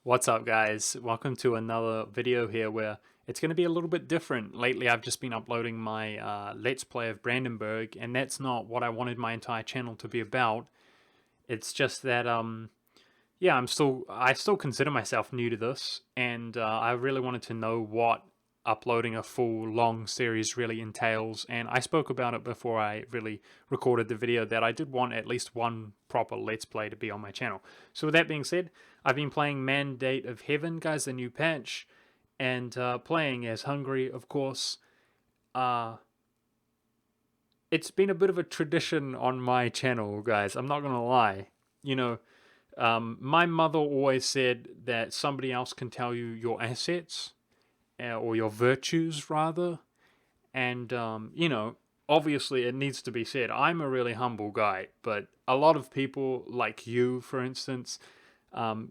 What's up, guys? Welcome to another video here where it's going to be a little bit different. Lately I've just been uploading my Let's Play of Brandenburg, and that's not what I wanted my entire channel to be about. It's just that yeah, I still consider myself new to this, and I really wanted to know what uploading a full long series really entails. And I spoke about it before I really recorded the video that I did want at least one proper Let's Play to be on my channel. So with that being said, I've been playing Mandate of Heaven, guys, the new patch, and playing as Hungary, of course. It's been a bit of a tradition on my channel, guys. I'm not gonna lie. You know, my mother always said that somebody else can tell you your assets, or your virtues, rather. And, obviously it needs to be said, I'm a really humble guy, but a lot of people, like you, for instance,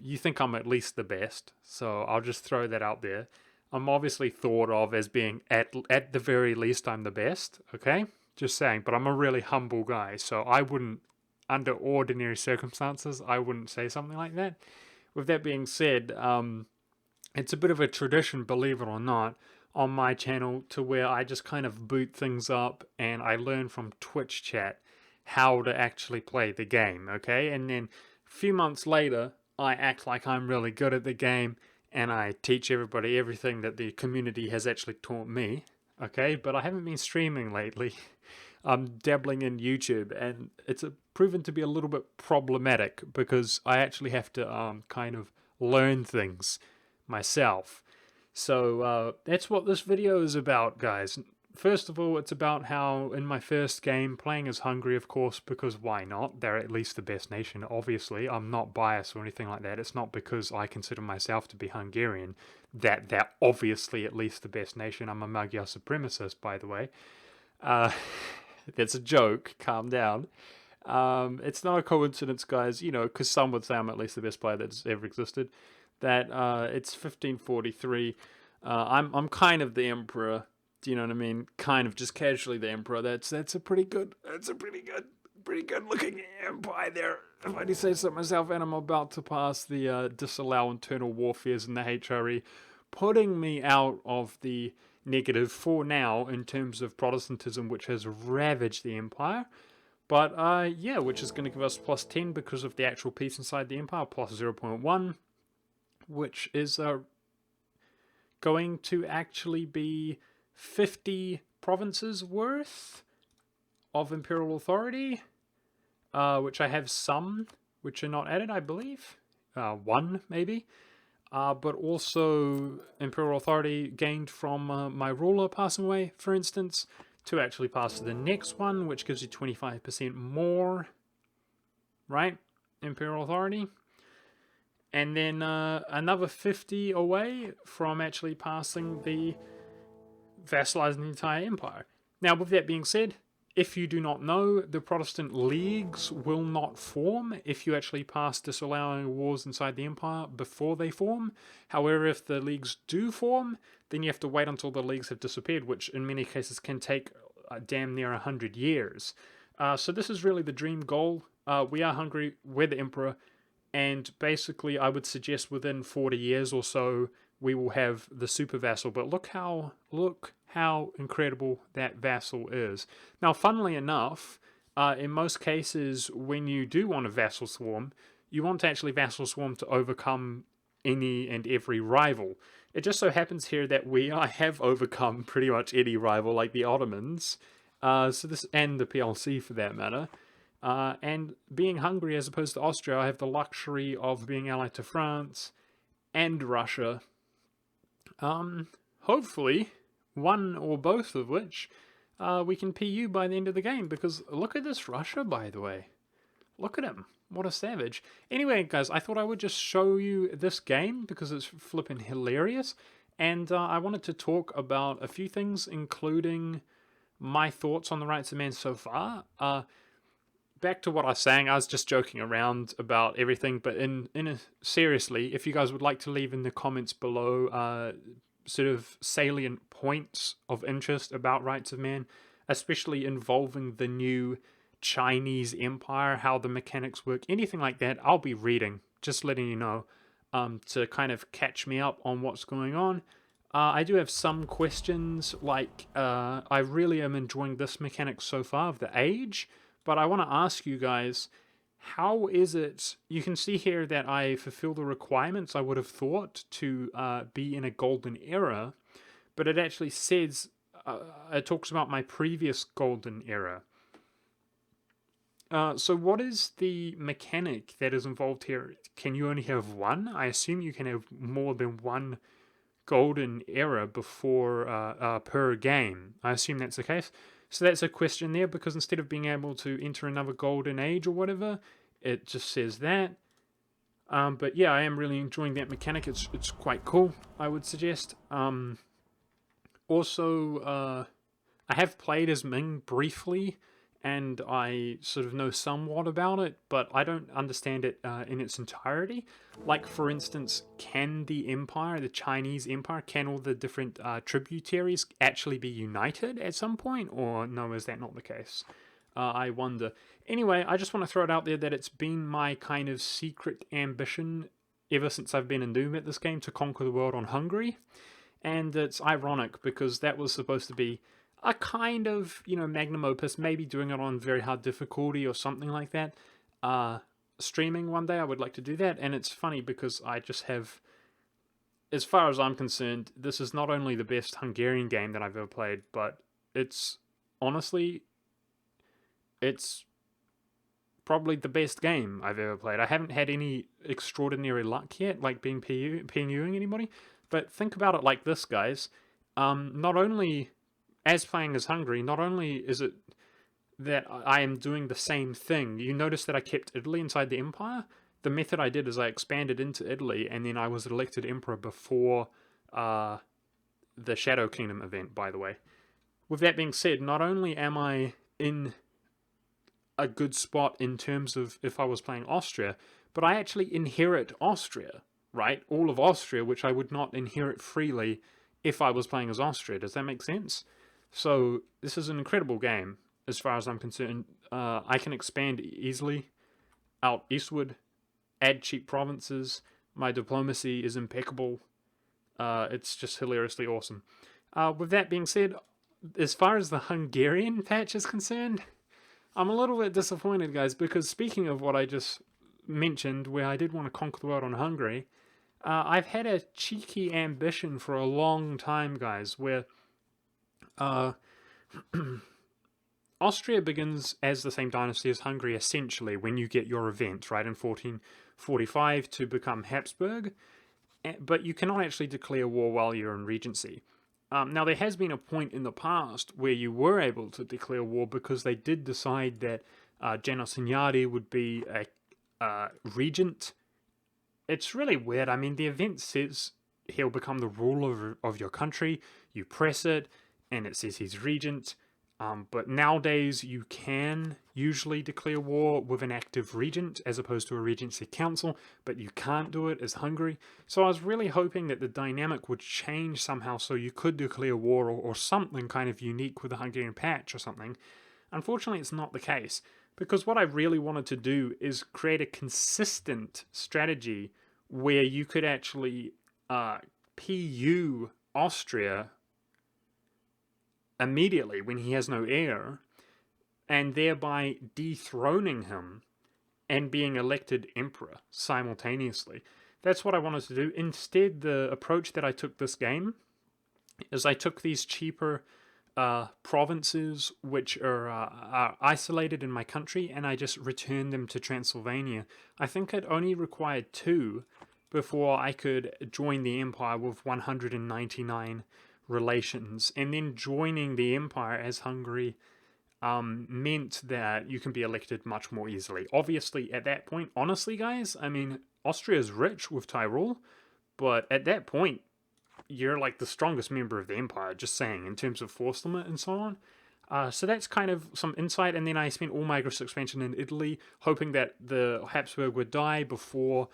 you think I'm at least the best, so I'll just throw that out there. I'm obviously thought of as being, at the very least, I'm the best, okay? Just saying, but I'm a really humble guy, so I wouldn't, under ordinary circumstances, I wouldn't say something like that. With that being said, it's a bit of a tradition, believe it or not, on my channel to where I just kind of boot things up and I learn from Twitch chat how to actually play the game, okay? And then a few months later, I act like I'm really good at the game and I teach everybody everything that the community has actually taught me, okay? But I haven't been streaming lately. I'm dabbling in YouTube, and it's proven to be a little bit problematic because I actually have to kind of learn things myself. So that's what this video is about, guys. First of all, it's about how in my first game, playing as Hungary, of course, because why not? They're at least the best nation, obviously. I'm not biased or anything like that. It's not because I consider myself to be Hungarian that they're obviously at least the best nation. I'm a Magyar supremacist, by the way. Uh, that's a joke. Calm down. It's not a coincidence, guys, because some would say I'm at least the best player that's ever existed, that it's 1543. I'm kind of the emperor. Do you know what I mean? Kind of just casually the emperor. That's a pretty good looking empire there, if I do say so myself. And I'm about to pass the disallow internal warfares in the HRE, putting me out of the negative for now in terms of Protestantism, which has ravaged the empire. But yeah, which is going to give us plus 10 because of the actual peace inside the empire, plus 0.1, which is going to actually be 50 provinces worth of imperial authority, which I have some which are not added, I believe. One, maybe. But also imperial authority gained from my ruler passing away, for instance, to actually pass to the next one, which gives you 25% more, right? Imperial authority. And then another 50 away from actually passing the vassalizing the entire empire. Now, with that being said, if you do not know, the Protestant leagues will not form if you actually pass disallowing wars inside the empire before they form. However, if the leagues do form, then you have to wait until the leagues have disappeared, which in many cases can take damn near 100 years. So this is really the dream goal. We are Hungary, we're the emperor, and basically I would suggest within 40 years or so we will have the super vassal. But look how incredible that vassal is. Now, funnily enough, in most cases, when you do want a vassal swarm, you want to actually vassal swarm to overcome any and every rival. It just so happens here that I have overcome pretty much any rival, like the Ottomans, so this, and the PLC for that matter. And being Hungary as opposed to Austria, I have the luxury of being allied to France and Russia. Hopefully, one or both of which we can PU by the end of the game, because look at this Russia, by the way. Look at him. What a savage. Anyway, guys, I thought I would just show you this game because it's flipping hilarious. And I wanted to talk about a few things, including my thoughts on the rights of man so far. Back to what I was saying, I was just joking around about everything, but seriously, if you guys would like to leave in the comments below sort of salient points of interest about rights of man, especially involving the new Chinese empire, how the mechanics work, anything like that, I'll be reading, just letting you know. to kind of catch me up on what's going on. I do have some questions, like I really am enjoying this mechanic so far of the age, but I want to ask you guys, how is it? You can see here that I fulfill the requirements I would have thought to be in a golden era, but it actually says, it talks about my previous golden era. So what is the mechanic that is involved here? Can you only have one? I assume you can have more than one golden era before per game. I assume that's the case. So that's a question there, because instead of being able to enter another golden age or whatever, it just says that. But yeah, I am really enjoying that mechanic. It's quite cool, I would suggest. Also, I have played as Ming briefly, and I sort of know somewhat about it, but I don't understand it in its entirety. Like, for instance, can the empire, the Chinese empire, can all the different tributaries actually be united at some point? Or no, is that not the case? I wonder. Anyway, I just want to throw it out there that it's been my kind of secret ambition ever since I've been a noob at this game to conquer the world on Hungary. And it's ironic because that was supposed to be a kind of, magnum opus, maybe doing it on very hard difficulty or something like that. Streaming one day, I would like to do that. And it's funny because I just have, as far as I'm concerned, this is not only the best Hungarian game that I've ever played, but it's honestly, it's probably the best game I've ever played. I haven't had any extraordinary luck yet, like being PNUing anybody. But think about it like this, guys. Not only, as playing as Hungary, not only is it that I am doing the same thing. You notice that I kept Italy inside the empire. The method I did is I expanded into Italy, and then I was elected emperor before the Shadow Kingdom event, by the way. With that being said, not only am I in a good spot in terms of if I was playing Austria, but I actually inherit Austria, right? All of Austria, which I would not inherit freely if I was playing as Austria. Does that make sense? So this is an incredible game, as far as I'm concerned. I can expand easily out eastward, add cheap provinces. My diplomacy is impeccable. It's just hilariously awesome. With that being said, as far as the Hungarian patch is concerned, I'm a little bit disappointed, guys, because speaking of what I just mentioned, where I did want to conquer the world on Hungary, I've had a cheeky ambition for a long time, guys, where Austria begins as the same dynasty as Hungary, essentially, when you get your event, right, in 1445 to become Habsburg, but you cannot actually declare war while you're in Regency. Now, there has been a point in the past where you were able to declare war because they did decide that Janosanyari would be a regent. It's really weird. I mean, the event says he'll become the ruler of your country. You press it, and it says he's regent. But nowadays, you can usually declare war with an active regent as opposed to a regency council, but you can't do it as Hungary. So I was really hoping that the dynamic would change somehow so you could declare war or something kind of unique with the Hungarian patch or something. Unfortunately, it's not the case, because what I really wanted to do is create a consistent strategy where you could actually PU Austria immediately when he has no heir, and thereby dethroning him and being elected emperor simultaneously. That's what I wanted to do. Instead, the approach that I took this game is I took these cheaper provinces which are isolated in my country, and I just returned them to Transylvania. I think it only required 2 before I could join the empire with 199 relations, and then joining the empire as Hungary meant that you can be elected much more easily. Obviously, at that point, honestly, guys, I mean, Austria is rich with Tyrol, but at that point, you're like the strongest member of the empire, just saying, in terms of force limit and so on. So that's kind of some insight, and then I spent all my expansion in Italy, hoping that the Habsburg would die before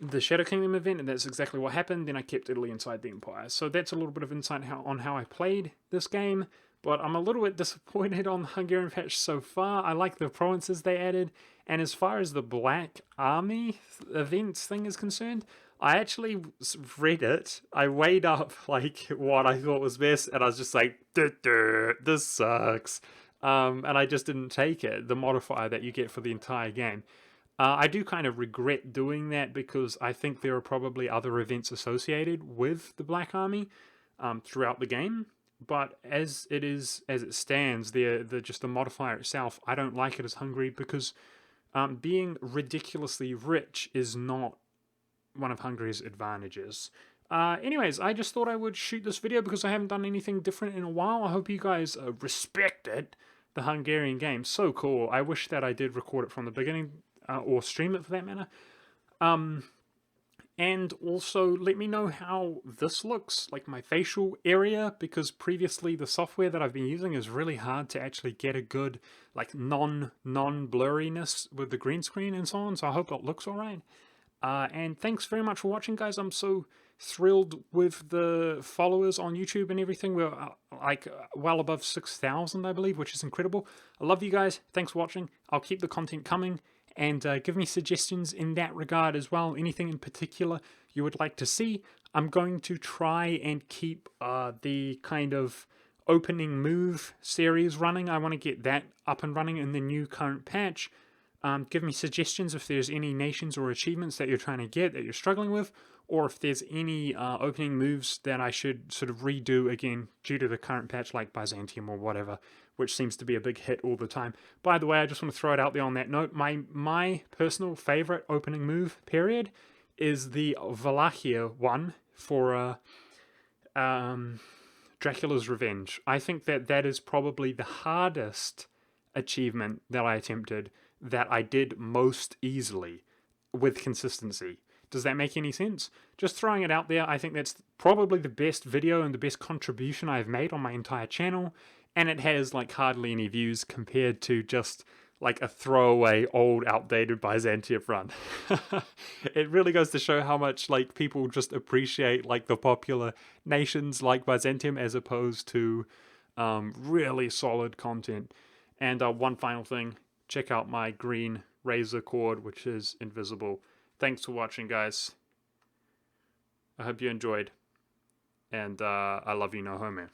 the Shadow Kingdom event, and that's exactly what happened. Then I kept Italy inside the empire. So that's a little bit of insight on how I played this game, but I'm a little bit disappointed on the Hungarian patch so far. I like the provinces they added, And as far as the Black Army events thing is concerned, I actually read it. I weighed up like what I thought was best, and I was just like, this sucks. And I just didn't take it, the modifier that you get for the entire game. I do kind of regret doing that because I think there are probably other events associated with the Black Army throughout the game. But as it stands, just the modifier itself, I don't like it as Hungary because being ridiculously rich is not one of Hungary's advantages. Anyways, I just thought I would shoot this video because I haven't done anything different in a while. I hope you guys respected the Hungarian game. So cool. I wish that I did record it from the beginning, or stream it for that matter. And also let me know how this looks, like my facial area, because previously the software that I've been using is really hard to actually get a good like non-blurriness with the green screen and so on, so I hope it looks alright. And thanks very much for watching, guys. I'm so thrilled with the followers on YouTube and everything. We're like well above 6,000, I believe, which is incredible. I love you guys. Thanks for watching. I'll keep the content coming, and give me suggestions in that regard as well. Anything in particular you would like to see. I'm going to try and keep the kind of opening move series running. I want to get that up and running in the new current patch. Give me suggestions if there's any nations or achievements that you're trying to get that you're struggling with, or if there's any opening moves that I should sort of redo again due to the current patch, like Byzantium or whatever, which seems to be a big hit all the time. By the way, I just want to throw it out there on that note, my personal favorite opening move, period, is the Wallachia one for Dracula's Revenge. I think that is probably the hardest achievement that I attempted, that I did most easily with consistency. Does that make any sense? Just throwing it out there. I think that's probably the best video and the best contribution I've made on my entire channel, and it has like hardly any views compared to just like a throwaway old outdated Byzantium run. It really goes to show how much like people just appreciate like the popular nations like Byzantium as opposed to really solid content. And one final thing, check out my green razor cord, which is invisible. Thanks for watching, guys. I hope you enjoyed. And I love you, no homo.